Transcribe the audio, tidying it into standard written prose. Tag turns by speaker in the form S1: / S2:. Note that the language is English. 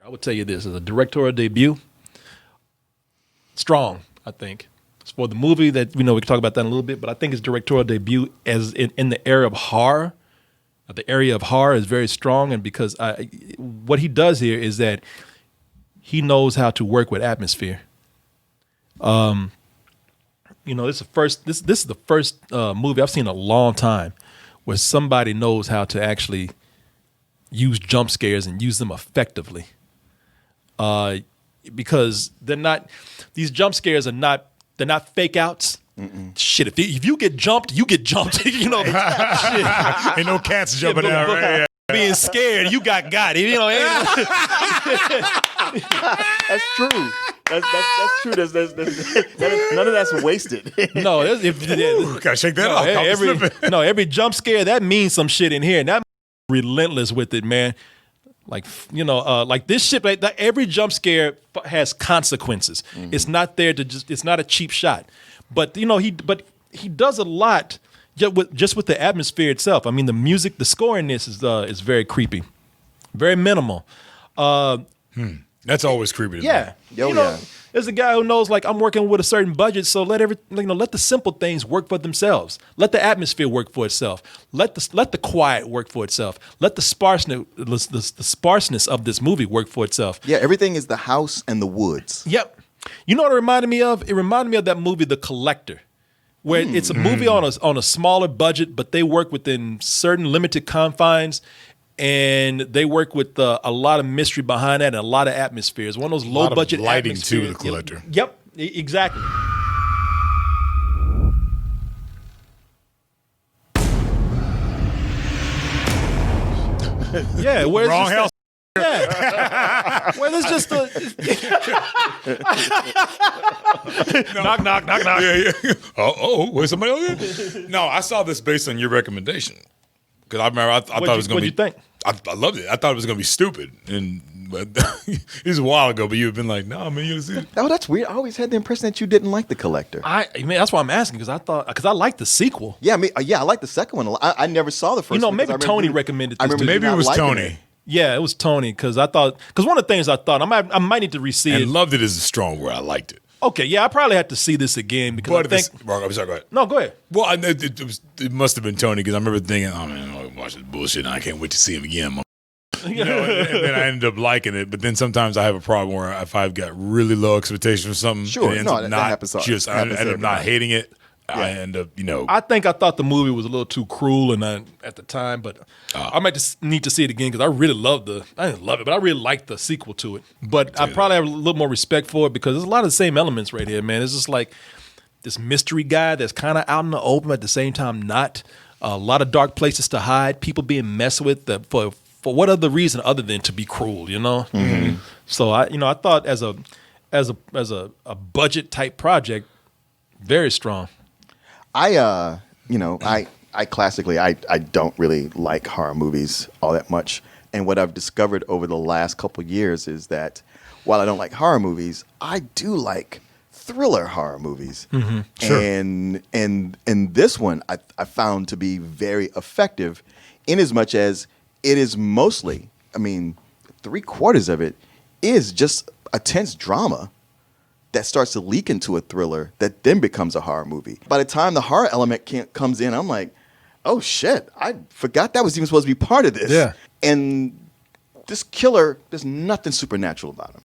S1: I would tell you this, as a directorial debut, strong, I think. It's for the movie that, we can talk about that in a little bit, but I think his directorial debut as in the area of horror, is very strong. And because what he does here is that he knows how to work with atmosphere. This is the first movie I've seen in a long time where somebody knows how to actually use jump scares and use them effectively. Because these jump scares they're not fake outs. Mm-mm. Shit, if you get jumped, you get jumped. Shit.
S2: Ain't no cats jumping out, right?
S1: Being scared, you got it.
S3: That's true. That's true. None of that's wasted.
S1: No,
S2: gotta shake that off.
S1: Every jump scare that means some shit in here, and that relentless with it, man. Like this shit. Like every jump scare has consequences. Mm-hmm. It's not there to it's not a cheap shot. But he does a lot just with the atmosphere itself. I mean, the music, the score in this is very creepy, very minimal.
S2: That's always creepy to me.
S1: Yeah. There's a guy who knows, like, I'm working with a certain budget, so let the simple things work for themselves. Let the atmosphere work for itself. Let the quiet work for itself. Let the sparseness of this movie work for itself.
S3: Yeah, everything is the house and the woods.
S1: Yep. You know what it reminded me of? It reminded me of that movie, The Collector, where it's a movie on a smaller budget, but they work within certain limited confines. And they work with a lot of mystery behind that and a lot of atmospheres. One of those low budget
S2: lighting
S1: atmospheres.
S2: To The Collector.
S1: Yep, exactly. Yeah, where's
S2: wrong house.
S1: Yeah. Well, it's just knock, knock, knock, knock.
S2: Yeah. Wait, somebody else here? No, I saw this based on your recommendation. Because I remember I thought it was going to be.
S1: What did you think?
S2: I loved it. I thought it was going to be stupid. But it was a while ago, but you've been like, no, man, you see it.
S3: Oh, that's weird. I always had the impression that you didn't like The Collector.
S1: That's why I'm asking, because I liked the sequel.
S3: Yeah, I like the second one. I never saw the first one.
S1: Maybe Tony recommended this.
S2: Maybe it was Tony.
S1: Yeah, it was Tony, because one of the things I thought, I might need to re-see it.
S2: And loved it is a strong word. I liked it.
S1: Okay, yeah, I probably have to see this again because
S2: I'm sorry, go ahead.
S1: No, go ahead.
S2: Well, it must have been Tony because I remember thinking, oh man, I'm watching this bullshit and I can't wait to see him again. And then I ended up liking it. But then sometimes I have a problem where if I've got really low expectations for something,
S3: sure,
S2: it ends
S3: that happens.
S2: I end up not hating it. Yeah. I end up,
S1: I thought the movie was a little too cruel at the time, but I might just need to see it again because I really I didn't love it, but I really liked the sequel to it. But I probably have a little more respect for it because there's a lot of the same elements right here, man. It's just like this mystery guy that's kind of out in the open at the same time not. A lot of dark places to hide, people being messed with for what other reason other than to be cruel, Mm-hmm. So I thought as a budget type project, very strong.
S3: I classically, I don't really like horror movies all that much. And what I've discovered over the last couple of years is that while I don't like horror movies, I do like thriller horror movies.
S2: Mm-hmm. Sure.
S3: And this one I found to be very effective in as much as it is mostly, 3/4 of it is just a tense drama that starts to leak into a thriller that then becomes a horror movie. By the time the horror element comes in, I'm like, oh shit, I forgot that was even supposed to be part of this.
S2: Yeah.
S3: And this killer, there's nothing supernatural about him.